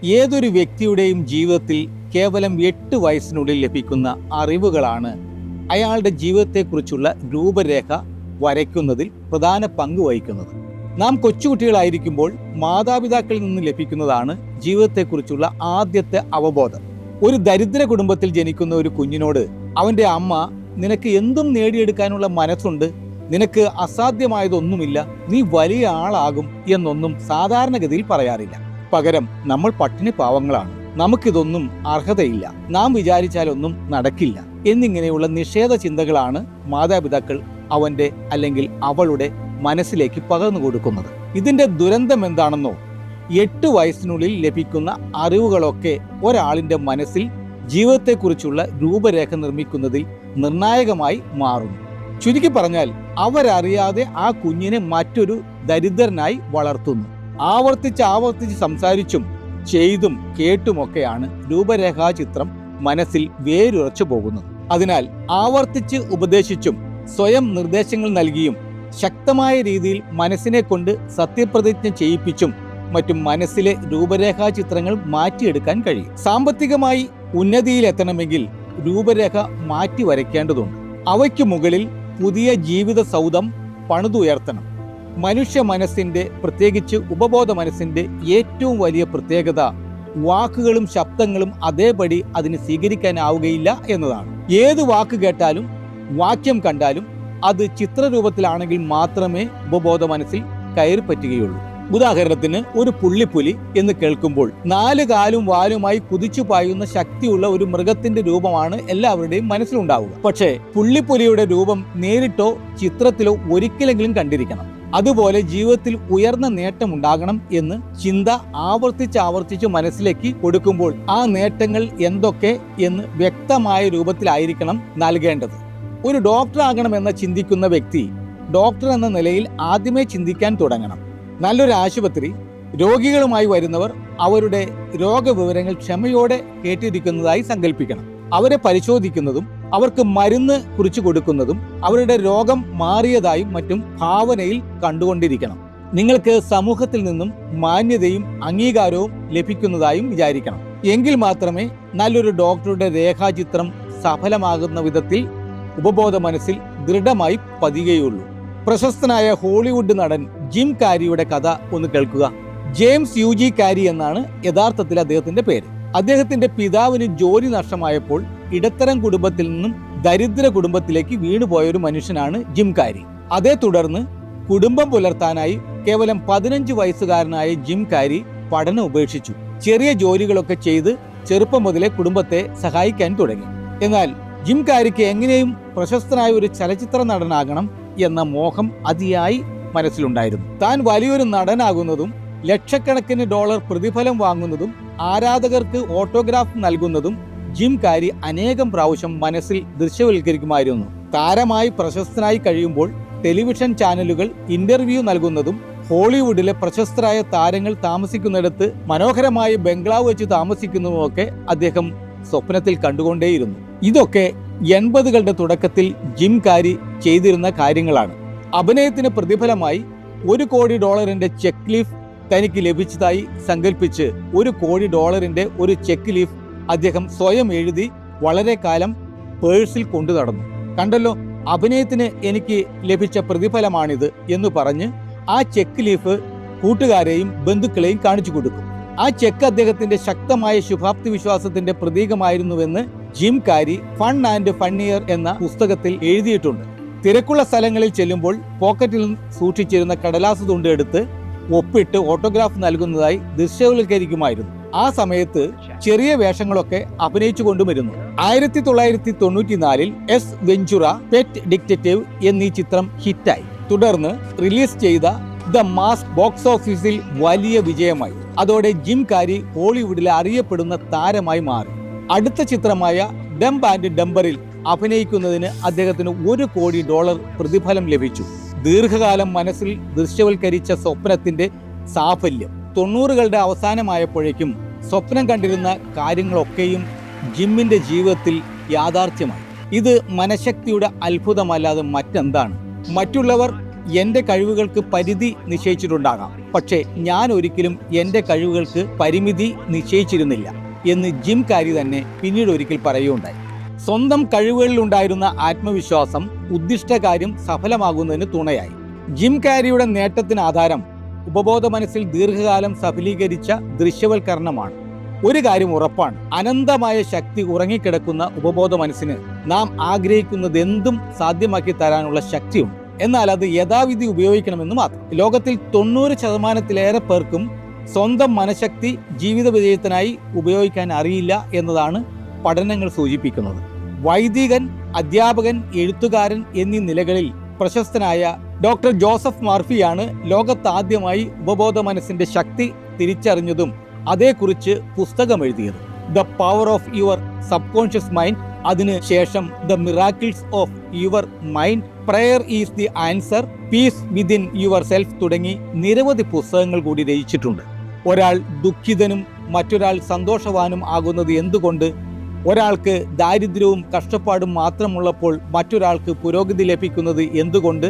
ഏതൊരു വ്യക്തിയുടെയും ജീവിതത്തിൽ കേവലം 8 വയസ്സിനുള്ളിൽ ലഭിക്കുന്ന അറിവുകളാണ് അയാളുടെ ജീവിതത്തെക്കുറിച്ചുള്ള രൂപരേഖ വരയ്ക്കുന്നതിൽ പ്രധാന പങ്ക് വഹിക്കുന്നത്. നാം കൊച്ചുകുട്ടികളായിരിക്കുമ്പോൾ മാതാപിതാക്കളിൽ നിന്ന് ലഭിക്കുന്നതാണ് ജീവിതത്തെക്കുറിച്ചുള്ള ആദ്യത്തെ അവബോധം. ഒരു ദരിദ്ര കുടുംബത്തിൽ ജനിക്കുന്ന ഒരു കുഞ്ഞിനോട് അവൻ്റെ അമ്മ നിനക്ക് എന്തും നേടിയെടുക്കാനുള്ള മനസ്സുണ്ട്, നിനക്ക് അസാധ്യമായതൊന്നുമില്ല, നീ വലിയ ആളാകും എന്നൊന്നും സാധാരണഗതിയിൽ പറയാറില്ല. പകരം നമ്മൾ പട്ടിണി പാവങ്ങളാണ്, നമുക്കിതൊന്നും അർഹതയില്ല, നാം വിചാരിച്ചാലൊന്നും നടക്കില്ല എന്നിങ്ങനെയുള്ള നിഷേധ ചിന്തകളാണ് മാതാപിതാക്കൾ അവൻ്റെ അല്ലെങ്കിൽ അവളുടെ മനസ്സിലേക്ക് പകർന്നു കൊടുക്കുന്നത്. ഇതിന്റെ ദുരന്തം എന്താണെന്നോ, 8 വയസ്സിനുള്ളിൽ ലഭിക്കുന്ന അറിവുകളൊക്കെ ഒരാളിന്റെ മനസ്സിൽ ജീവിതത്തെക്കുറിച്ചുള്ള രൂപരേഖ നിർമ്മിക്കുന്നതിൽ നിർണായകമായി മാറുന്നു. ചുരുക്കി പറഞ്ഞാൽ അവരറിയാതെ ആ കുഞ്ഞിനെ മറ്റൊരു ദരിദ്രനായി വളർത്തുന്നു. ആവർത്തിച്ച് സംസാരിച്ചും ചെയ്തും കേട്ടുമൊക്കെയാണ് രൂപരേഖാ ചിത്രം മനസ്സിൽ വേരുറച്ചു പോകുന്നത്. അതിനാൽ ആവർത്തിച്ച് ഉപദേശിച്ചും സ്വയം നിർദ്ദേശങ്ങൾ നൽകിയും ശക്തമായ രീതിയിൽ മനസ്സിനെ കൊണ്ട് സത്യപ്രതിജ്ഞ ചെയ്യിപ്പിച്ചും മറ്റും മനസ്സിലെ രൂപരേഖാ ചിത്രങ്ങൾ മാറ്റിയെടുക്കാൻ കഴിയും. സാമ്പത്തികമായി ഉന്നതിയിലെത്തണമെങ്കിൽ രൂപരേഖ മാറ്റി വരയ്ക്കേണ്ടതുണ്ട്. അവയ്ക്ക് മുകളിൽ പുതിയ ജീവിത സൗധം പണിതുയർത്തണം. മനുഷ്യ മനസ്സിന്റെ, പ്രത്യേകിച്ച് ഉപബോധ മനസ്സിന്റെ ഏറ്റവും വലിയ പ്രത്യേകത വാക്കുകളും ശബ്ദങ്ങളും അതേപടി അതിന് സ്വീകരിക്കാനാവുകയില്ല എന്നതാണ്. ഏത് വാക്ക് കേട്ടാലും വാക്യം കണ്ടാലും അത് ചിത്രരൂപത്തിലാണെങ്കിൽ മാത്രമേ ഉപബോധ മനസ്സിൽ കയറി പറ്റുകയുള്ളൂ. ഉദാഹരണത്തിന്, ഒരു പുള്ളിപ്പുലി എന്ന് കേൾക്കുമ്പോൾ 4 കാലും വാലുമായി കുതിച്ചു പായുന്ന ശക്തിയുള്ള ഒരു മൃഗത്തിന്റെ രൂപമാണ് എല്ലാവരുടെയും മനസ്സിലുണ്ടാവുക. പക്ഷേ പുള്ളിപ്പുലിയുടെ രൂപം നേരിട്ടോ ചിത്രത്തിലോ ഒരിക്കലെങ്കിലും കണ്ടിരിക്കണം. അതുപോലെ ജീവിതത്തിൽ ഉയർന്ന നേട്ടമുണ്ടാകണം എന്ന് ചിന്ത ആവർത്തിച്ച് മനസ്സിലേക്ക് കൊടുക്കുമ്പോൾ ആ നേട്ടങ്ങൾ എന്തൊക്കെ എന്ന് വ്യക്തമായ രൂപത്തിലായിരിക്കണം നൽകേണ്ടത്. ഒരു ഡോക്ടർ ആകണമെന്ന് ചിന്തിക്കുന്ന വ്യക്തി ഡോക്ടർ എന്ന നിലയിൽ ആദ്യമേ ചിന്തിക്കാൻ തുടങ്ങണം. നല്ലൊരു ആശുപത്രി, രോഗികളുമായി വരുന്നവർ അവരുടെ രോഗവിവരങ്ങൾ ക്ഷമയോടെ കേട്ടിരിക്കുന്നതായി സങ്കല്പിക്കണം. അവരെ പരിശോധിക്കുന്നതും അവർക്ക് മരുന്ന് കുറിച്ചു കൊടുക്കുന്നതും അവരുടെ രോഗം മാറിയതായും മറ്റും ഭാവനയിൽ കണ്ടുകൊണ്ടിരിക്കണം. നിങ്ങൾക്ക് സമൂഹത്തിൽ നിന്നും മാന്യതയും അംഗീകാരവും ലഭിക്കുന്നതായും വിചാരിക്കണം. എങ്കിൽ മാത്രമേ നല്ലൊരു ഡോക്ടറുടെ രേഖാചിത്രം സഫലമാകുന്ന വിധത്തിൽ ഉപബോധ മനസ്സിൽ ദൃഢമായി പതിയുകയുള്ളൂ. പ്രശസ്തനായ ഹോളിവുഡ് നടൻ ജിം കാരിയുടെ കഥ ഒന്ന് കേൾക്കുക. James UG. കാരി എന്നാണ് യഥാർത്ഥത്തിൽ അദ്ദേഹത്തിന്റെ പേര്. അദ്ദേഹത്തിന്റെ പിതാവിന് ജോലി നഷ്ടമായപ്പോൾ ഇടത്തരം കുടുംബത്തിൽ നിന്നും ദരിദ്ര കുടുംബത്തിലേക്ക് വീണുപോയ ഒരു മനുഷ്യനാണ് ജിം കാരി. അതേ തുടർന്ന് കുടുംബം പുലർത്താനായി കേവലം 15 വയസ്സുകാരനായ ജിം കാരി പഠനം ഉപേക്ഷിച്ചു. ചെറിയ ജോലികളൊക്കെ ചെയ്ത് ചെറുപ്പം മുതലേ കുടുംബത്തെ സഹായിക്കാൻ തുടങ്ങി. എന്നാൽ ജിം കാരിക്ക് എങ്ങനെയും പ്രശസ്തനായ ഒരു ചലച്ചിത്ര നടനാകണം എന്ന മോഹം അതിയായി മനസ്സിലുണ്ടായിരുന്നു. താൻ വലിയൊരു നടനാകുന്നതും ലക്ഷക്കണക്കിന് ഡോളർ പ്രതിഫലം വാങ്ങുന്നതും ആരാധകർക്ക് ഓട്ടോഗ്രാഫ് നൽകുന്നതും ജിം കാരി അനേകം പ്രാവശ്യം മനസ്സിൽ ദൃശ്യവൽക്കരിക്കുമായിരുന്നു. താരമായി പ്രശസ്തനായി കഴിയുമ്പോൾ ടെലിവിഷൻ ചാനലുകൾ ഇന്റർവ്യൂ നൽകുന്നതും ഹോളിവുഡിലെ പ്രശസ്തരായ താരങ്ങൾ താമസിക്കുന്നിടത്ത് മനോഹരമായ ബംഗ്ലാവ് വെച്ച് താമസിക്കുന്നതുമൊക്കെ അദ്ദേഹം സ്വപ്നത്തിൽ കണ്ടുകൊണ്ടേയിരുന്നു. ഇതൊക്കെ 80കളുടെ തുടക്കത്തിൽ ജിം കാരി ചെയ്തിരുന്ന കാര്യങ്ങളാണ്. അഭിനയത്തിന് പ്രതിഫലമായി $1 കോടി ചെക്ക് ലീഫ് തനിക്ക് ലഭിച്ചതായി സങ്കല്പിച്ച് $1 കോടി ഒരു ചെക്ക് ലീഫ് അദ്ദേഹം സ്വയം എഴുതി വളരെ കാലം പേഴ്സിൽ കൊണ്ടു നടന്നു. കണ്ടല്ലോ, അഭിനയത്തിന് എനിക്ക് ലഭിച്ച പ്രതിഫലമാണിത് എന്ന് പറഞ്ഞ് ആ ചെക്ക് ലീഫ് കൂട്ടുകാരെയും ബന്ധുക്കളെയും കാണിച്ചു കൊടുക്കും. ആ ചെക്ക് അദ്ദേഹത്തിന്റെ ശക്തമായ ശുഭാപ്തി വിശ്വാസത്തിന്റെ പ്രതീകമായിരുന്നുവെന്ന് ജിം കാരി ഫൺ ആൻഡ് ഫണ്ണിയർ എന്ന പുസ്തകത്തിൽ എഴുതിയിട്ടുണ്ട്. തിരക്കുള്ള സ്ഥലങ്ങളിൽ ചെല്ലുമ്പോൾ പോക്കറ്റിൽ സൂക്ഷിച്ചിരുന്ന കടലാസ് തുണ്ട് എടുത്ത് ഒപ്പിട്ട് ഓട്ടോഗ്രാഫ് നൽകുന്നതായി ദൃശ്യവൽക്കരിക്കുമായിരുന്നു. ആ സമയത്ത് ചെറിയ വേഷങ്ങളൊക്കെ അഭിനയിച്ചു കൊണ്ടുവരുന്നു. 1994 എസ് വെഞ്ചുറ പെറ്റ് ഡിറ്റക്റ്റീവ് എന്നീ ചിത്രം ഹിറ്റായി. തുടർന്ന് റിലീസ് ചെയ്ത ദ മാസ്ക് ബോക്സ് ഓഫീസിൽ വലിയ വിജയമായി. അതോടെ ജിം കാരി ഹോളിവുഡിലെ അറിയപ്പെടുന്ന താരമായി മാറി. അടുത്ത ചിത്രമായ ഡംബ് ആൻഡ് ഡംബറിൽ അഭിനയിക്കുന്നതിന് അദ്ദേഹത്തിന് $1 കോടി പ്രതിഫലം ലഭിച്ചു. ദീർഘകാലം മനസ്സിൽ ദൃശ്യവൽക്കരിച്ച സ്വപ്നത്തിന്റെ സാഫല്യം 90കളുടെ അവസാനമായപ്പോഴേക്കും സ്വപ്നം കണ്ടിരുന്ന കാര്യങ്ങളൊക്കെയും ജിമ്മിന്റെ ജീവിതത്തിൽ യാഥാർത്ഥ്യമായി. ഇത് മനഃശക്തിയുടെ അത്ഭുതമല്ലാതെ മറ്റെന്താണ്? മറ്റുള്ളവർ എൻ്റെ കഴിവുകൾക്ക് പരിധി നിശ്ചയിച്ചിട്ടുണ്ടാകാം, പക്ഷേ ഞാൻ ഒരിക്കലും എൻ്റെ കഴിവുകൾക്ക് പരിമിതി നിശ്ചയിച്ചിരുന്നില്ല എന്ന് ജിം കാരി തന്നെ പിന്നീട് ഒരിക്കൽ പറയുകയുണ്ടായി. സ്വന്തം കഴിവുകളിലുണ്ടായിരുന്ന ആത്മവിശ്വാസം ഉദ്ദിഷ്ടകാര്യം സഫലമാകുന്നതിന് തുണയായി. ജിം കാരിയുടെ നേട്ടത്തിന് ആധാരം ഉപബോധ മനസ്സിൽ ദീർഘകാലം സഫലീകരിച്ച ദൃശ്യവൽക്കരണമാണ്. ഒരു കാര്യം ഉറപ്പാണ്, അനന്തമായ ശക്തി ഉറങ്ങിക്കിടക്കുന്ന ഉപബോധ മനസ്സിന് നാം ആഗ്രഹിക്കുന്നതെന്തും സാധ്യമാക്കി തരാനുള്ള ശക്തിയുണ്ട്. എന്നാൽ അത് യഥാവിധി ഉപയോഗിക്കണമെന്ന് മാത്രം. ലോകത്തിൽ 90% പേർക്കും സ്വന്തം മനഃശക്തി ജീവിത വിജയത്തിനായി ഉപയോഗിക്കാൻ അറിയില്ല എന്നതാണ് പഠനങ്ങൾ സൂചിപ്പിക്കുന്നത്. വൈദികൻ, അധ്യാപകൻ, എഴുത്തുകാരൻ എന്നീ നിലകളിൽ പ്രശസ്തനായ ഡോക്ടർ ജോസഫ് മർഫിയാണ് ലോകത്താദ്യമായി ഉപബോധ മനസ്സിന്റെ ശക്തി തിരിച്ചറിഞ്ഞതും അതേക്കുറിച്ച് പുസ്തകം എഴുതിയത്. The power of your subconscious mind, അതിന് ശേഷം the miracles of your mind, prayer is the answer, peace within yourself തുടങ്ങി നിരവധി പുസ്തകങ്ങൾ കൂടി രചിച്ചിട്ടുണ്ട്. ഒരാൾ ദുഃഖിതനും മറ്റൊരാൾ സന്തോഷവാനും ആകുന്നത് എന്തുകൊണ്ട്? ഒരാൾക്ക് ദാരിദ്ര്യവും കഷ്ടപ്പാടും മാത്രമുള്ളപ്പോൾ മറ്റൊരാൾക്ക് പുരോഗതി ലഭിക്കുന്നത് എന്തുകൊണ്ട്?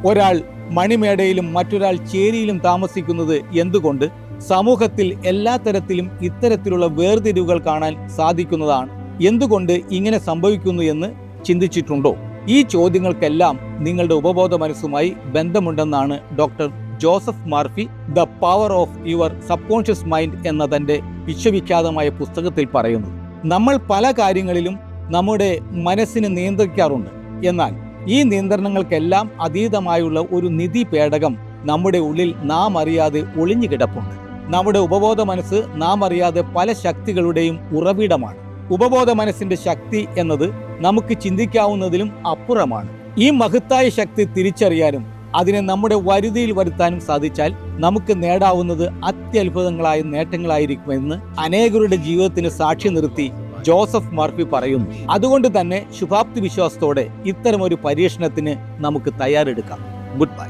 ഒരാൾ മണിമേടയിലും മറ്റൊരാൾ ചേരിയിലും താമസിക്കുന്നത് എന്തുകൊണ്ട്? സമൂഹത്തിൽ എല്ലാ തരത്തിലും ഇത്തരത്തിലുള്ള വേർതിരിവുകൾ കാണാൻ സാധിക്കുന്നതാണ്. എന്തുകൊണ്ട് ഇങ്ങനെ സംഭവിക്കുന്നു എന്ന് ചിന്തിച്ചിട്ടുണ്ടോ? ഈ ചോദ്യങ്ങൾക്കെല്ലാം നിങ്ങളുടെ ഉപബോധ മനസ്സുമായി ബന്ധമുണ്ടെന്നാണ് doctor Joseph Murphy the power of your subconscious mind എന്ന തന്റെ വിശ്വവിഖ്യാതമായ പുസ്തകത്തിൽ പറയുന്നത്. നമ്മൾ പല കാര്യങ്ങളിലും നമ്മുടെ മനസ്സിനെ നിയന്ത്രിക്കാറുണ്ട്. എന്നാൽ ഈ നിയന്ത്രണങ്ങൾക്കെല്ലാം അതീതമായുള്ള ഒരു നിധി പേടകം നമ്മുടെ ഉള്ളിൽ നാം അറിയാതെ ഒളിഞ്ഞു കിടപ്പുണ്ട്. നമ്മുടെ ഉപബോധ മനസ്സ് നാം അറിയാതെ പല ശക്തികളുടെയും ഉറവിടമാണ്. ഉപബോധ മനസ്സിന്റെ ശക്തി എന്നത് നമുക്ക് ചിന്തിക്കാവുന്നതിലും അപ്പുറമാണ്. ഈ മഹത്തായ ശക്തി തിരിച്ചറിയാനും അതിനെ നമ്മുടെ വരുതിയിൽ വരുത്താനും സാധിച്ചാൽ നമുക്ക് നേടാവുന്നത് അത്യത്ഭുതങ്ങളായ നേട്ടങ്ങളായിരിക്കുമെന്ന് അനേകരുടെ ജീവിതത്തിന് സാക്ഷി നിർത്തി ജോസഫ് മർഫി പറയുന്നു. അതുകൊണ്ട് തന്നെ ശുഭാപ്തി വിശ്വാസത്തോടെ ഇത്തരമൊരു പരീക്ഷണത്തിന് നമുക്ക് തയ്യാറെടുക്കാം. Good bye.